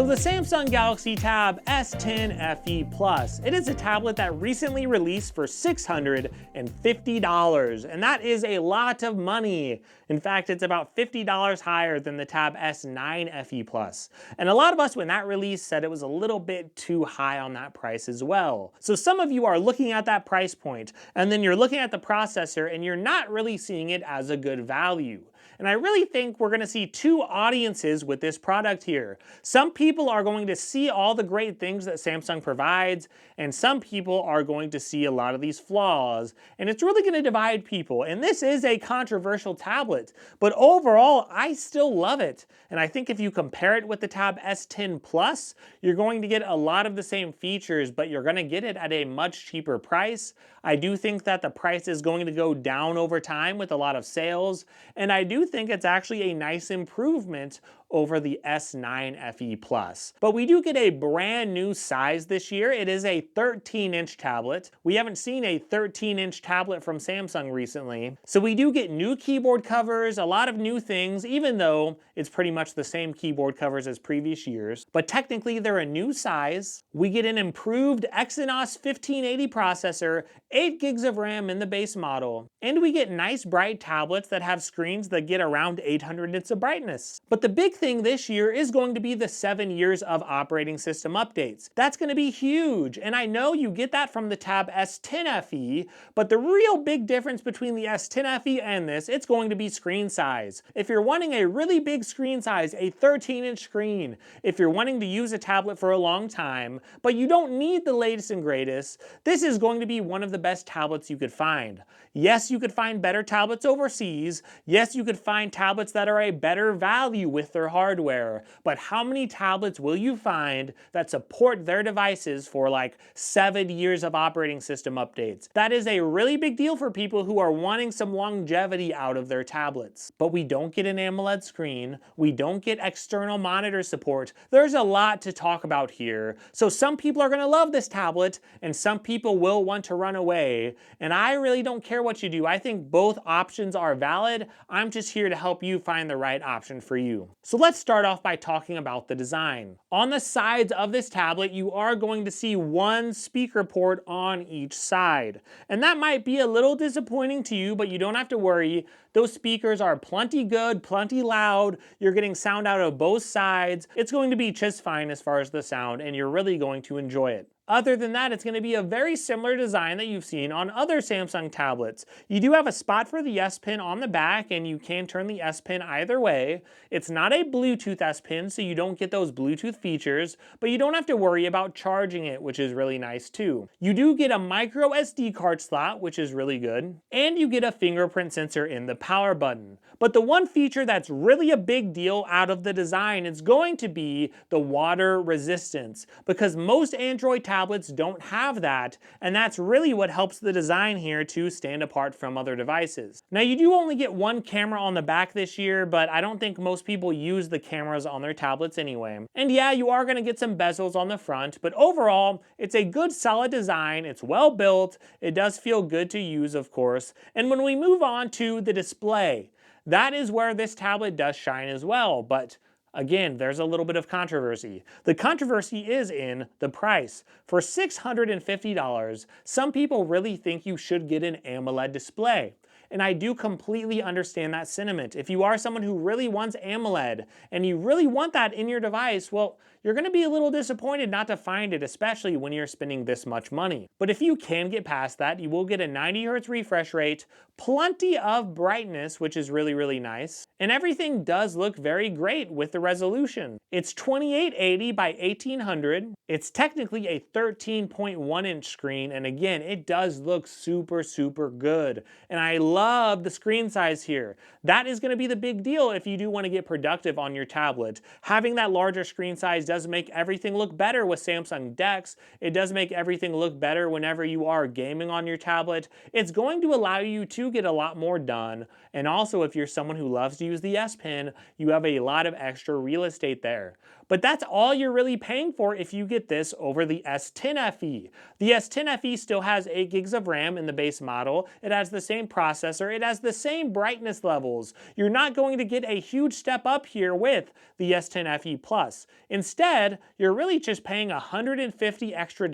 the Samsung Galaxy Tab S10 FE Plus. It is a tablet that recently released for $650, and that is a lot of money. In fact, it's about $50 higher than the Tab S9 FE Plus. And a lot of us, when that released, said it was a little bit too high on that price as well. So some of you are looking at that price point, and then you're looking at the processor, and you're not really seeing it as a good value. And I really think we're going to see two audiences with this product here. Some people are going to see all the great things that Samsung provides, and some people are going to see a lot of these flaws. And it's really going to divide people. And this is a controversial tablet, but overall, I still love it. And I think if you compare it with the Tab S10 Plus, you're going to get a lot of the same features, but you're going to get it at a much cheaper price. I do think that the price is going to go down over time with a lot of sales, and I do think it's actually a nice improvement over the S9 FE Plus. But we do get a brand new size this year. It is a 13-inch tablet. We haven't seen a 13-inch tablet from Samsung recently. So we do get new keyboard covers, a lot of new things, even though it's pretty much the same keyboard covers as previous years. But technically they're a new size. We get an improved Exynos 1580 processor, 8 gigs of RAM in the base model, and we get nice bright tablets that have screens that get around 800 nits of brightness. But the big thing this year is going to be the 7 years of operating system updates. That's going to be huge, and I know you get that from the Tab S10 FE, but the real big difference between the S10 FE and this, it's going to be screen size. If you're wanting a really big screen size, a 13-inch screen, if you're wanting to use a tablet for a long time, but you don't need the latest and greatest, this is going to be one of the best tablets you could find. Yes, you could find better tablets overseas. Yes, you could find tablets that are a better value with their hardware. But how many tablets will you find that support their devices for like 7 years of operating system updates? That is a really big deal for people who are wanting some longevity out of their tablets. But we don't get an AMOLED screen. We don't get external monitor support. There's a lot to talk about here. So some people are going to love this tablet, and some people will want to run away. And I really don't care what you do. I think both options are valid. I'm just here to help you find the right option for you. So let's start off by talking about the design. On the sides of this tablet, you are going to see one speaker port on each side. And that might be a little disappointing to you, but you don't have to worry. Those speakers are plenty good, plenty loud. You're getting sound out of both sides. It's going to be just fine as far as the sound, and you're really going to enjoy it. Other than that, it's going to be a very similar design that you've seen on other Samsung tablets. You do have a spot for the S Pen on the back, and you can turn the S Pen either way. It's not a Bluetooth S Pen, so you don't get those Bluetooth features, but you don't have to worry about charging it, which is really nice too. You do get a micro SD card slot, which is really good, and you get a fingerprint sensor in the power button. But the one feature that's really a big deal out of the design is going to be the water resistance, because most Android tablets don't have that, and that's really what helps the design here to stand apart from other devices. Now, you do only get one camera on the back this year, but I don't think most people use the cameras on their tablets anyway. And yeah, you are going to get some bezels on the front, but overall, it's a good solid design. It's well built. It does feel good to use, of course. And when we move on to the display, that is where this tablet does shine as well, but again, there's a little bit of controversy. The controversy is in the price. For $650, some people really think you should get an AMOLED display. And I do completely understand that sentiment. If you are someone who really wants AMOLED and you really want that in your device, well, you're going to be a little disappointed not to find it, especially when you're spending this much money. But if you can get past that, you will get a 90 Hz refresh rate, plenty of brightness, which is really, really nice, and everything does look very great with the resolution. It's 2880 by 1800. It's technically a 13.1-inch screen, and again, it does look super, super good. And I love the screen size here. That is going to be the big deal if you do want to get productive on your tablet. Having that larger screen size does make everything look better with Samsung DeX. It does make everything look better whenever you are gaming on your tablet. It's going to allow you to get a lot more done. And also, if you're someone who loves to use the S Pen, you have a lot of extra real estate there. But that's all you're really paying for if you get this over the S10 FE. The S10 FE still has 8 gigs of RAM in the base model, it has the same processor, it has the same brightness levels. You're not going to get a huge step up here with the S10 FE Plus. Instead, you're really just paying $150 extra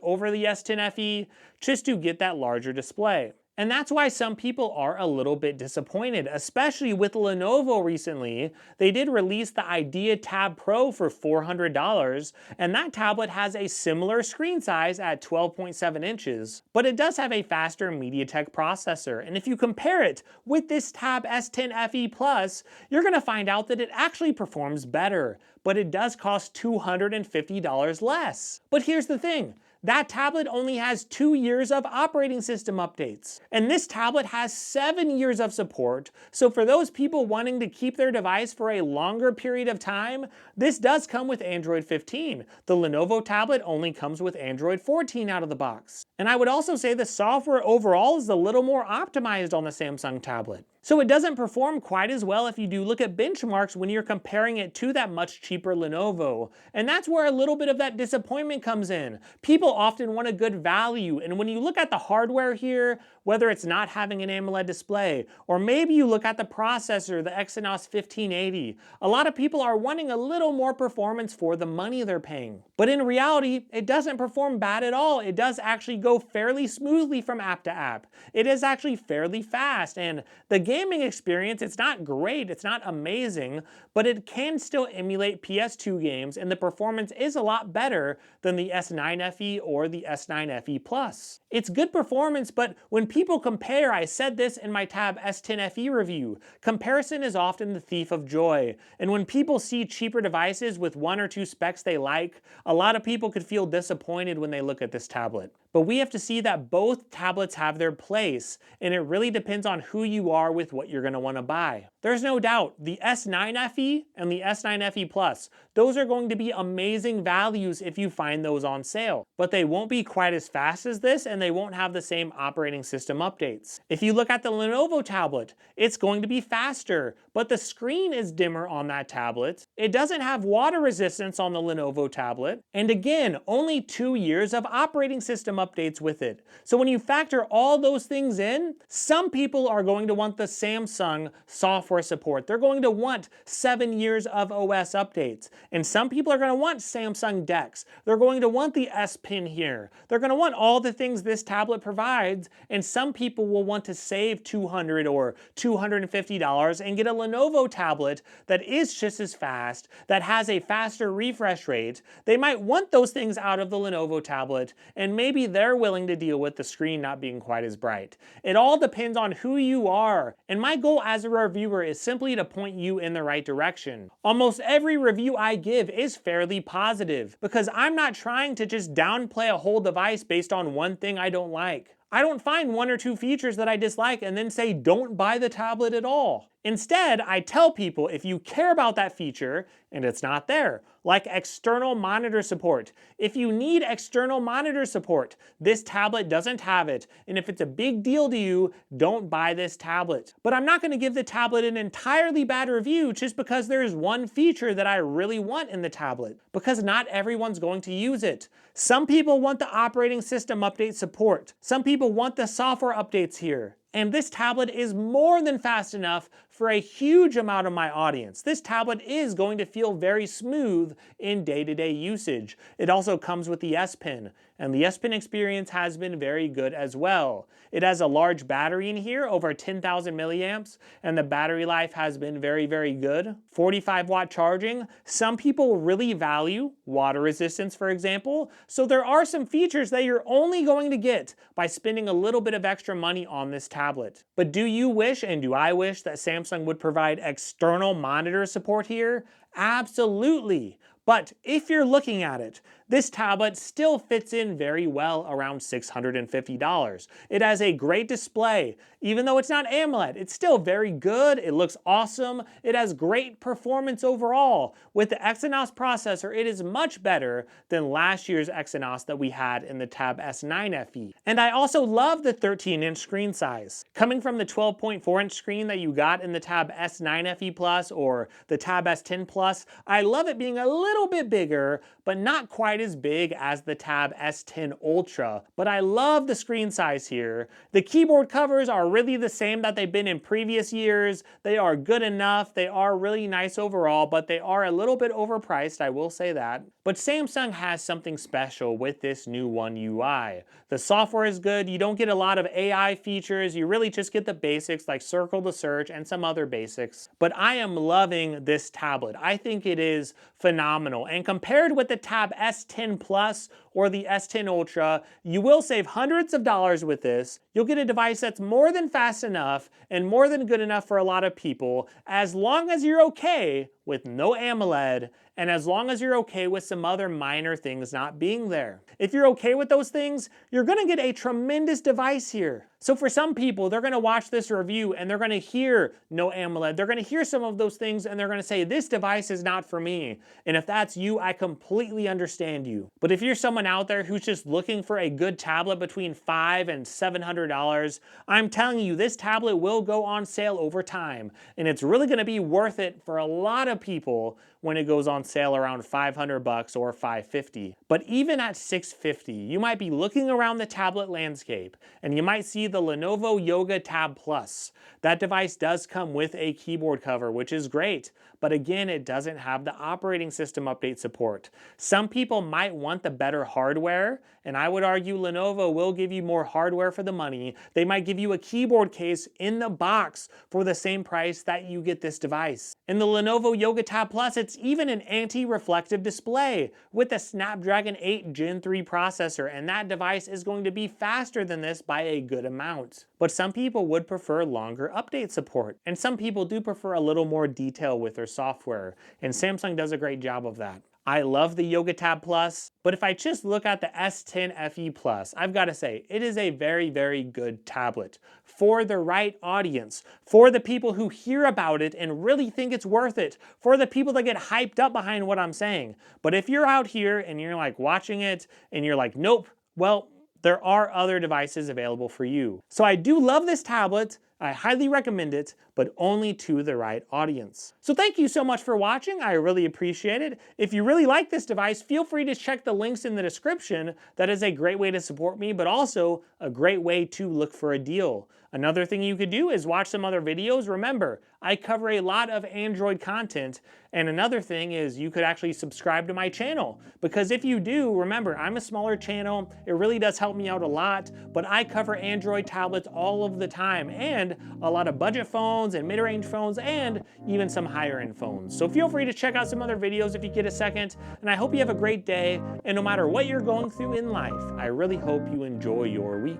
over the S10 FE just to get that larger display. And that's why some people are a little bit disappointed, especially with Lenovo recently. They did release the Idea Tab Pro for $400, and that tablet has a similar screen size at 12.7 inches, but it does have a faster MediaTek processor. And if you compare it with this Tab S10 FE Plus, you're going to find out that it actually performs better, but it does cost $250 less. But here's the thing. That tablet only has 2 years of operating system updates. And this tablet has 7 years of support, so for those people wanting to keep their device for a longer period of time, this does come with Android 15. The Lenovo tablet only comes with Android 14 out of the box. And I would also say the software overall is a little more optimized on the Samsung tablet. So it doesn't perform quite as well if you do look at benchmarks when you're comparing it to that much cheaper Lenovo. And that's where a little bit of that disappointment comes in. People often want a good value, and when you look at the hardware here, whether it's not having an AMOLED display, or maybe you look at the processor, the Exynos 1580, a lot of people are wanting a little more performance for the money they're paying. But in reality, it doesn't perform bad at all. It does actually go fairly smoothly from app to app. It is actually fairly fast, and the gaming experience, it's not great, it's not amazing, but it can still emulate PS2 games, and the performance is a lot better than the S9 FE or the S9 FE Plus. It's good performance, but when people compare, I said this in my Tab S10 FE review, comparison is often the thief of joy. And when people see cheaper devices with 1 or 2 specs they like, a lot of people could feel disappointed when they look at this tablet. But we have to see that both tablets have their place, and it really depends on who you are with what you're going to want to buy. There's no doubt, the S9 FE and the S9 FE Plus, those are going to be amazing values if you find those on sale. But they won't be quite as fast as this, and they won't have the same operating system updates. If you look at the Lenovo tablet, it's going to be faster, but the screen is dimmer on that tablet. It doesn't have water resistance on the Lenovo tablet, and again, only 2 years of operating system updates with it. So when you factor all those things in, some people are going to want the Samsung software support. They're going to want 7 years of OS updates. And some people are going to want Samsung DeX. They're going to want the S Pen here. They're going to want all the things this tablet provides, and some people will want to save $200 or $250 and get a Lenovo tablet that is just as fast, that has a faster refresh rate. They might want those things out of the Lenovo tablet, and maybe they're willing to deal with the screen not being quite as bright. It all depends on who you are, and my goal as a reviewer is simply to point you in the right direction. Almost every review I give is fairly positive, because I'm not trying to just downplay a whole device based on one thing I don't like. I don't find 1 or 2 features that I dislike and then say don't buy the tablet at all. Instead, I tell people if you care about that feature and it's not there, like external monitor support. If you need external monitor support, this tablet doesn't have it, and if it's a big deal to you, don't buy this tablet. But I'm not going to give the tablet an entirely bad review just because there's one feature that I really want in the tablet, because not everyone's going to use it. Some people want the operating system update support. Some people want the software updates here. And this tablet is more than fast enough for a huge amount of my audience. This tablet is going to feel very smooth in day-to-day usage. It also comes with the S Pen, and the S Pen experience has been very good as well. It has a large battery in here, over 10,000 milliamps, and the battery life has been very, very good. 45-watt charging. Some people really value water resistance, for example, so there are some features that you're only going to get by spending a little bit of extra money on this tablet. But do you wish, and do I wish, that Samsung would provide external monitor support here? Absolutely. But if you're looking at it, this tablet still fits in very well around $650. It has a great display. Even though it's not AMOLED, it's still very good. It looks awesome. It has great performance overall. With the Exynos processor, it is much better than last year's Exynos that we had in the Tab S9 FE. And I also love the 13-inch screen size. Coming from the 12.4-inch screen that you got in the Tab S9 FE Plus or the Tab S10 Plus, I love it being a little bit bigger, but not quite as big as the Tab S10 Ultra. But I love the screen size here. The keyboard covers are really the same that they've been in previous years. They are good enough. They are really nice overall, but they are a little bit overpriced, I will say that. But Samsung has something special with this new One UI. The software is good. You don't get a lot of AI features. You really just get the basics like circle to search and some other basics. But I am loving this tablet. I think it is phenomenal. And compared with the Tab S10 Plus or the S10 Ultra, you will save hundreds of dollars with this. You'll get a device that's more than fast enough and more than good enough for a lot of people, as long as you're okay with no AMOLED and as long as you're okay with some other minor things not being there. If you're okay with those things, you're gonna get a tremendous device here. So for some people, they're gonna watch this review and they're gonna hear no AMOLED, they're gonna hear some of those things and they're gonna say, this device is not for me. And if that's you, I completely understand you. But if you're someone out there who's just looking for a good tablet between $500 and $700, I'm telling you, this tablet will go on sale over time. And it's really gonna be worth it for a lot of people when it goes on sale around $500 or $550. But even at $650, you might be looking around the tablet landscape and you might see the Lenovo Yoga Tab Plus. That device does come with a keyboard cover, which is great, but again, it doesn't have the operating system update support. Some people might want the better hardware, and I would argue Lenovo will give you more hardware for the money. They might give you a keyboard case in the box for the same price that you get this device. In the Lenovo Yoga Tab Plus, it's even an anti-reflective display with the Snapdragon 8 Gen 3 processor, and that device is going to be faster than this by a good amount. But some people would prefer longer update support, and some people do prefer a little more detail with their software, and Samsung does a great job of that. I love the Yoga Tab Plus, but if I just look at the S10 FE Plus, I've got to say, it is a very, very good tablet for the right audience, for the people who hear about it and really think it's worth it, for the people that get hyped up behind what I'm saying. But if you're out here and you're like watching it and you're like, nope, well, there are other devices available for you. So I do love this tablet. I highly recommend it, but only to the right audience. So thank you so much for watching. I really appreciate it. If you really like this device, feel free to check the links in the description. That is a great way to support me, but also a great way to look for a deal. Another thing you could do is watch some other videos. Remember, I cover a lot of Android content, and another thing is you could actually subscribe to my channel, because if you do, remember, I'm a smaller channel. It really does help me out a lot, but I cover Android tablets all of the time, and a lot of budget phones and mid-range phones, and even some higher-end phones. So feel free to check out some other videos if you get a second, and I hope you have a great day, and no matter what you're going through in life, I really hope you enjoy your week.